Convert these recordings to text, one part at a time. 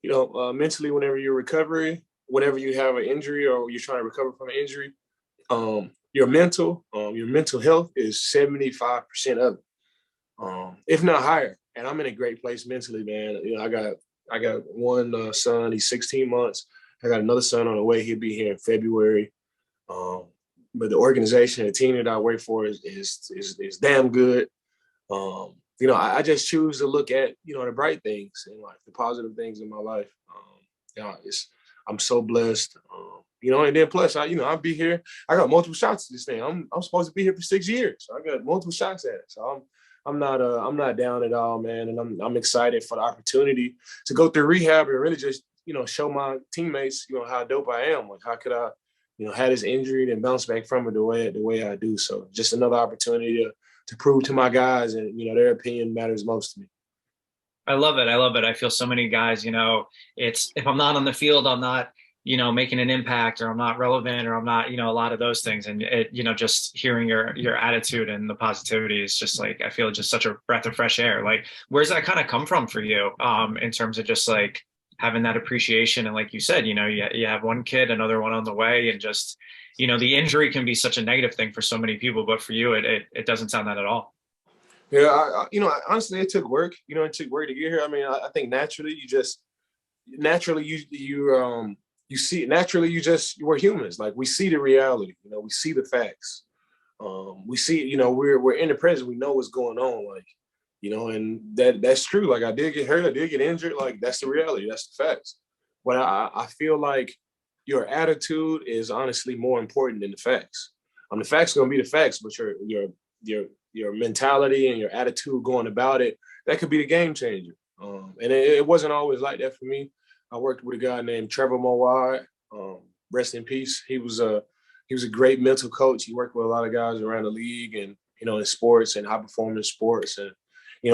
mentally, whenever you have an injury or you're trying to recover from an injury, your mental health is 75% of it, if not higher. And I'm in a great place mentally, man. I got one son. He's 16 months. I got another son on the way. He'll be here in February. Um, but the organization, the team that I work for is damn good. I just choose to look at the bright things and like the positive things in my life. I'm so blessed. And then plus I'll be here. I got multiple shots at this thing. I'm supposed to be here for 6 years. So I got multiple shots at it. So I'm not down at all, man. And I'm excited for the opportunity to go through rehab and really just show my teammates how dope I am. Like how could I had this injury and bounce back from it the way I do. So just another opportunity to prove to my guys, and their opinion matters most to me. I love it. I love it. I feel so many guys, it's if I'm not on the field, I'm not, making an impact, or I'm not relevant, or I'm not, a lot of those things. And just hearing your attitude and the positivity is just like, I feel just such a breath of fresh air. Like, where's that kind of come from for you? In terms of just like having that appreciation. And like you said, you have one kid, another one on the way, and just, the injury can be such a negative thing for so many people, but for you, it doesn't sound that at all. Yeah, honestly, it took work. It took work to get here. I mean, I think naturally you see naturally we're humans. Like we see the reality. We see the facts. We see we're in the present. We know what's going on. Like and that's true. Like I did get hurt. I did get injured. Like that's the reality. That's the facts. But I feel like your attitude is honestly more important than the facts. The facts are gonna be the facts, but your your mentality and your attitude going about it, that could be the game changer. And it wasn't always like that for me. I worked with a guy named Trevor Mowad. Rest in peace. He was a great mental coach. He worked with a lot of guys around the league and in sports and high performance sports. And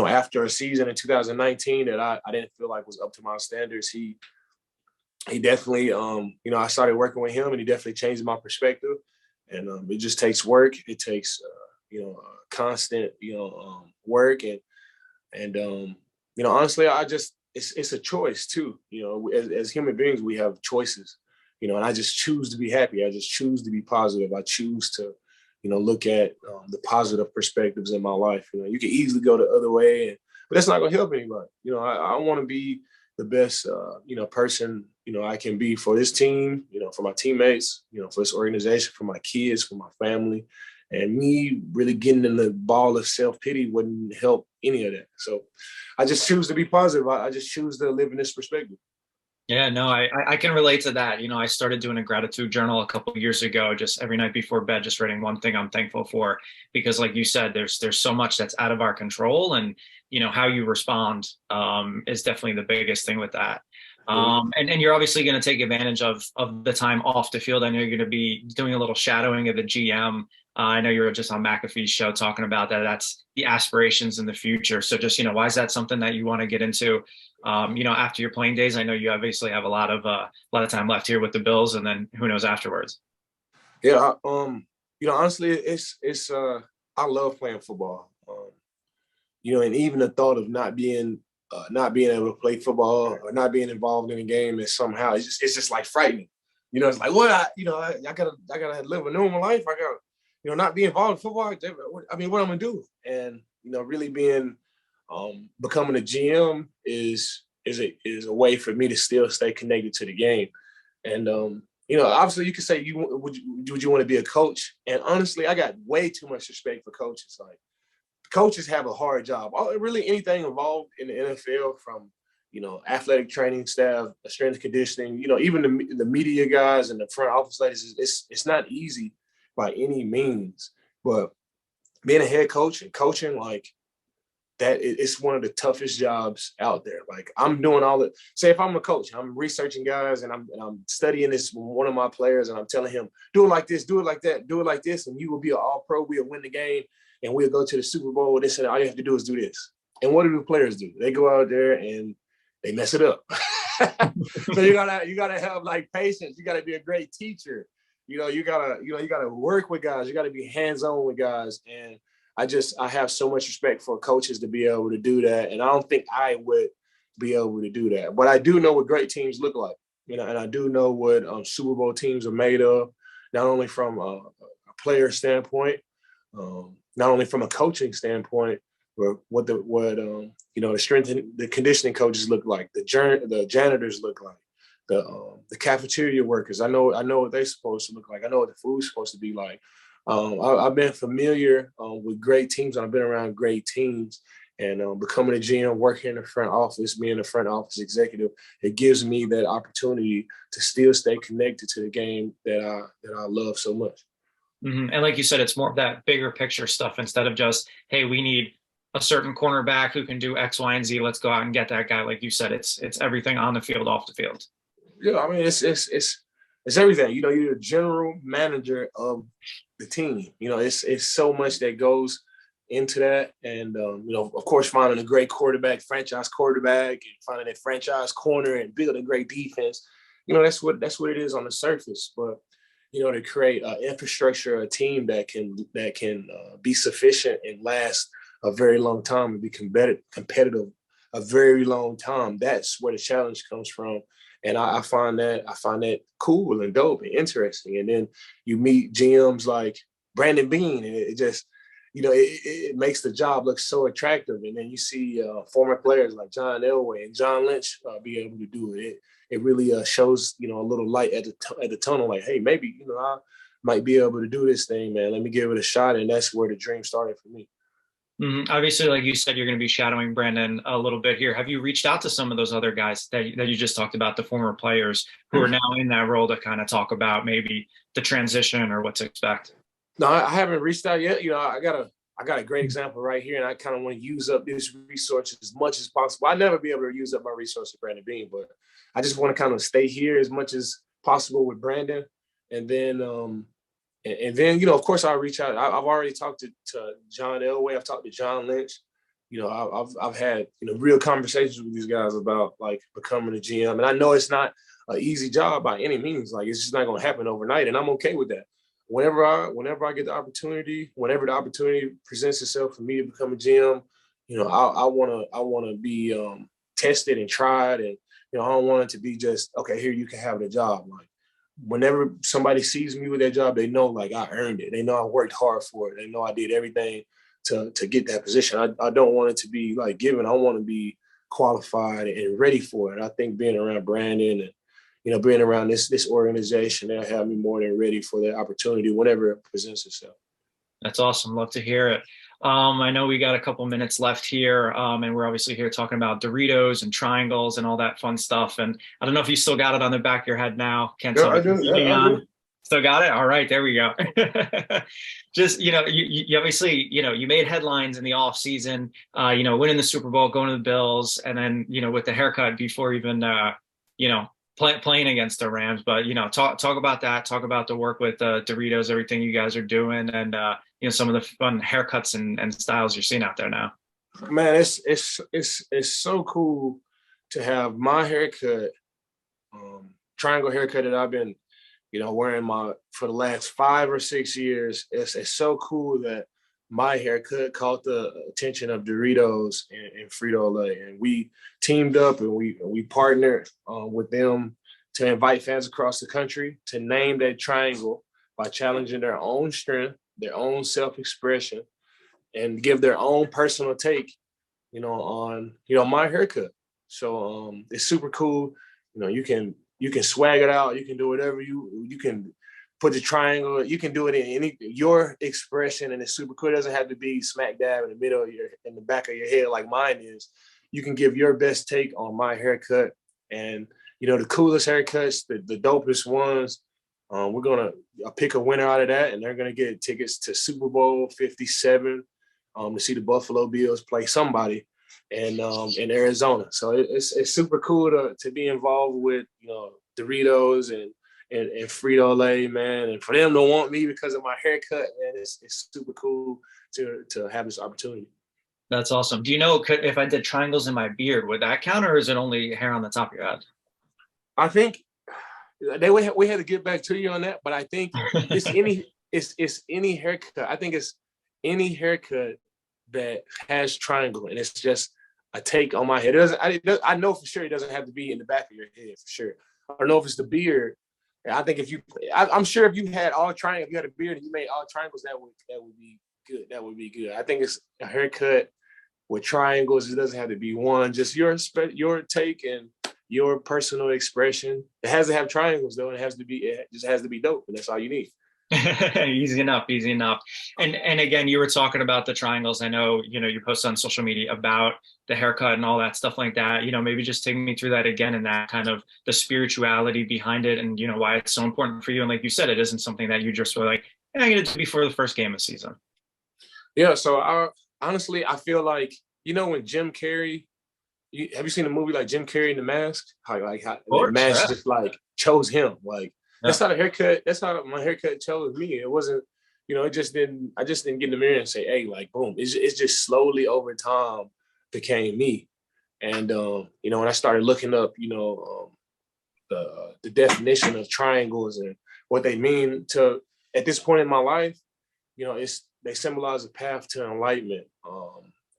after a season in 2019 that I didn't feel like was up to my standards, he definitely I started working with him, and he definitely changed my perspective. And it just takes work. It takes constant work, and honestly, it's a choice too. As human beings, we have choices. And I just choose to be happy. I just choose to be positive. I choose to look at the positive perspectives in my life. You can easily go the other way, but that's not going to help anybody. I want to be the best person I can be for this team, for my teammates, for this organization, for my kids, for my family. And me really getting in the ball of self-pity wouldn't help any of that. So I just choose to be positive. I just choose to live in this perspective. Yeah, no, I can relate to that. I started doing a gratitude journal a couple of years ago, just every night before bed, just writing one thing I'm thankful for. Because like you said, there's so much that's out of our control, and how you respond is definitely the biggest thing with that. And you're obviously going to take advantage of the time off the field. I know you're going to be doing a little shadowing of the GM. I know you were just on McAfee's show talking about that. That's the aspirations in the future. So just, why is that something that you want to get into, after your playing days? I know you obviously have a lot of time left here with the Bills, and then who knows afterwards. Yeah. Honestly, it's I love playing football. And even the thought of not being able to play football or not being involved in a game is somehow it's just like frightening. It's like I gotta live a normal life. I gotta not be involved in football. I mean, what I'm gonna do? And really being becoming a GM is a way for me to still stay connected to the game. And obviously you could say would you want to be a coach? And honestly, I got way too much respect for coaches. Like coaches have a hard job. Really anything involved in the NFL, from athletic training staff, strength conditioning, even the media guys and the front office ladies, it's not easy by any means. But being a head coach and coaching, like that, it's one of the toughest jobs out there. Like I'm doing all the say if I'm a coach, I'm researching guys and I'm studying this one of my players, and I'm telling him, do it like this, do it like that, do it like this, and you will be an all pro, we'll win the game, and we'll go to the Super Bowl. They said all you have to do is do this. And what do the players do? They go out there and they mess it up. So you gotta have like patience. You gotta be a great teacher. You gotta work with guys. You gotta be hands-on with guys. And I have so much respect for coaches to be able to do that. And I don't think I would, be able to do that. But I do know what great teams look like, and I do know what Super Bowl teams are made of, not only from a player standpoint, not only from a coaching standpoint, but what the strength and the conditioning coaches look like, the janitors look like, the cafeteria workers. I know what they're supposed to look like. I know what the food's supposed to be like. I've been familiar with great teams, and I've been around great teams. And becoming a GM, working in the front office, being a front office executive, it gives me that opportunity to still stay connected to the game that I love so much. Mm-hmm. And like you said, it's more of that bigger picture stuff instead of just, hey, we need a certain cornerback who can do X, Y, and Z. Let's go out and get that guy. Like you said, it's everything on the field, off the field. Yeah, I mean, it's everything. You're the general manager of the team. It's so much that goes into that. And, of course, finding a great quarterback, franchise quarterback, and finding that franchise corner and building a great defense. That's what it is on the surface. But, to create an infrastructure, a team that can be sufficient and last a very long time and be competitive a very long time. That's where the challenge comes from. And I find that cool and dope and interesting. And then you meet GMs like Brandon Beane, and it just, it makes the job look so attractive. And then you see former players like John Elway and John Lynch be able to do it. It really shows, a little light at the tunnel. Like, hey, maybe, I might be able to do this thing, man. Let me give it a shot. And that's where the dream started for me. Mm-hmm. Obviously, like you said, you're going to be shadowing Brandon a little bit here. Have you reached out to some of those other guys that you just talked about, the former players who are now in that role to kind of talk about maybe the transition or what to expect? No, I haven't reached out yet. I got a great example right here, and I kind of want to use up this resource as much as possible. I'll never be able to use up my resource with Brandon Beane, but I just want to kind of stay here as much as possible with Brandon. And then, of course, I'll reach out. I've already talked to John Elway. I've talked to John Lynch. I've had, real conversations with these guys about, like, becoming a GM. And I know it's not an easy job by any means. Like, it's just not going to happen overnight, and I'm okay with that. Whenever I get the opportunity, whenever the opportunity presents itself for me to become a GM, I want to be tested and tried, and I don't want it to be just, okay, here, you can have the job. Like, whenever somebody sees me with that job, they know, like, I earned it. They know I worked hard for it. They know I did everything to get that position. I don't want it to be like given. I want to be qualified and ready for it. I think being around Brandon and being around this organization, they'll have me more than ready for that opportunity whenever it presents itself. That's awesome. Love to hear it. I know we got a couple minutes left here, and we're obviously here talking about Doritos and triangles and all that fun stuff. And I don't know if you still got it on the back of your head now. Can't tell me. I do. Still got it? All right, there we go. Just, you obviously, you made headlines in the off season, winning the Super Bowl, going to the Bills, and then, with the haircut before even, playing against the Rams. But, talk about that, talk about the work with Doritos, everything you guys are doing, and, some of the fun haircuts and styles you're seeing out there now. Man, it's so cool to have my haircut, triangle haircut that I've been, wearing for the last 5 or 6 years. It's so cool that my haircut caught the attention of Doritos and Frito-Lay, and we teamed up and we partnered with them to invite fans across the country to name that triangle by challenging their own strength, their own self-expression, and give their own personal take, on my haircut. So it's super cool. You can swag it out. You can do whatever you can. Put the triangle, you can do it in your expression, and it's super cool. It doesn't have to be smack dab in the middle of in the back of your head like mine is. You can give your best take on my haircut, and the coolest haircuts, the dopest ones. We're gonna pick a winner out of that, and they're gonna get tickets to Super Bowl 57 to see the Buffalo Bills play somebody in Arizona. So it's super cool to be involved with Doritos and Frito-Lay, man, and for them to want me because of my haircut, man, it's super cool to have this opportunity. That's awesome. Do you know if I did triangles in my beard, would that count, or is it only hair on the top of your head? I think we had to get back to you on that, but I think it's any haircut. I think it's any haircut that has triangle, and it's just a take on my head. It doesn't. I know for sure it doesn't have to be in the back of your head for sure. I don't know if it's the beard. I think if you, I'm sure if you had all triangles, if you had a beard and you made all triangles, that would be good. That would be good. I think it's a haircut with triangles. It doesn't have to be one. Just your take and your personal expression. It has to have triangles though, and it just has to be dope, and that's all you need. Easy enough, easy enough. And again, you were talking about the triangles. I know, you post on social media about the haircut and all that stuff like that. Maybe just take me through that again and that kind of the spirituality behind it and why it's so important for you. And like you said, it isn't something that you just were like, I get to do before the first game of season. Yeah, so honestly, I feel like, when Jim Carrey, have you seen a movie like Jim Carrey and the Mask? How the mask just like chose him. Like that's how the haircut. That's how my haircut chose me. It wasn't, it just didn't. I just didn't get in the mirror and say, "Hey, like boom." It's just slowly over time became me. And when I started looking up, the definition of triangles and what they mean to at this point in my life, they symbolize a path to enlightenment.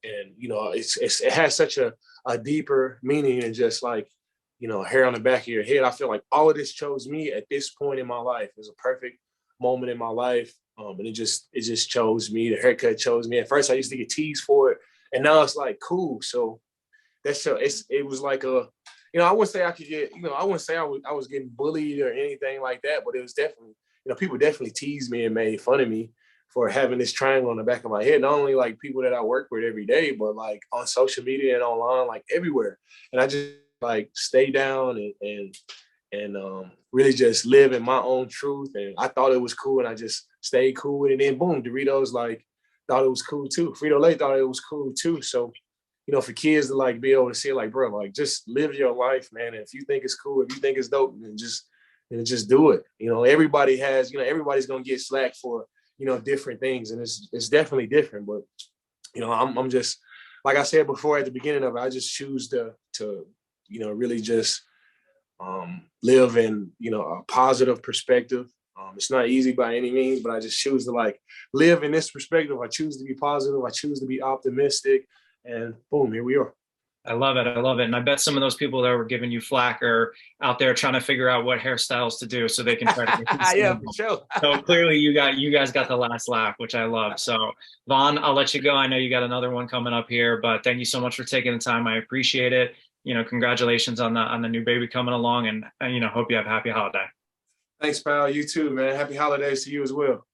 And it has such a deeper meaning than just like hair on the back of your head. I feel like all of this chose me at this point in my life. It was a perfect moment in my life, and it just chose me. The haircut chose me. At first I used to get teased for it, and now it's like cool. So it was like I wouldn't say I could get, I wouldn't say I was getting bullied or anything like that, but it was definitely, people definitely teased me and made fun of me for having this triangle on the back of my head. Not only like people that I work with every day, but like on social media and online, like everywhere. And I just like stay down and really just live in my own truth. And I thought it was cool, and I just stayed cool with it. And then boom, Doritos like thought it was cool too. Frito-Lay thought it was cool too. So, for kids to like be able to see like, bro, like just live your life, man. And if you think it's cool, if you think it's dope, then just do it. Everybody has, everybody's gonna get slack for different things, and it's definitely different. But I'm just, like I said before at the beginning of it, I just choose to really just live in a positive perspective. It's not easy by any means, but I just choose to like live in this perspective. I choose to be positive. I choose to be optimistic, and boom, here we are. I love it. I love it. And I bet some of those people that were giving you flack are out there trying to figure out what hairstyles to do so they can try to get yeah, for sure. So clearly you guys got the last laugh, which I love. So Vaughn, I'll let you go. I know you got another one coming up here, but thank you so much for taking the time. I appreciate it. Congratulations on the new baby coming along, and hope you have a happy holiday. Thanks, pal. You too, man. Happy holidays to you as well.